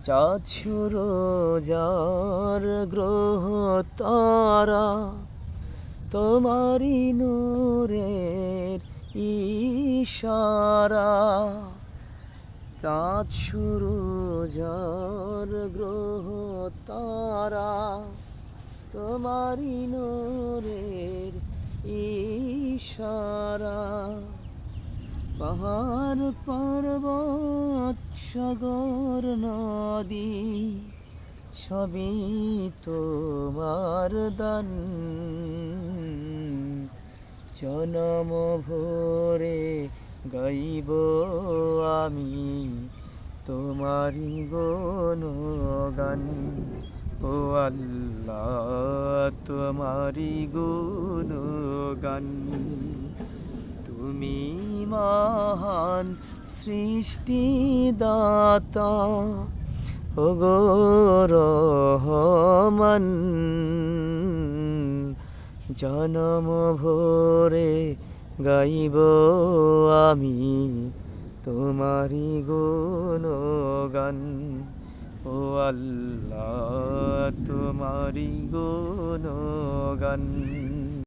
চাঁদ সূরজার গ্রহ তারা তোমারি নূরের ইশারা। চাঁদ সূরজার গ্রহ তারা তোমারি নূরের ইশারা। পাহাড় পর্বত সাগর নদী সবই তোমার দান। জনম ভরে গাইব আমি তোমারি গুণগান। ও আল্লাহ তোমারি গুণগান। তুমি মহান সৃষ্টিদাতা ওগো রহমান। জনম ভরে গাইব আমি তোমারি গুণগান। ও আল্লাহ তোমারি গুণগান।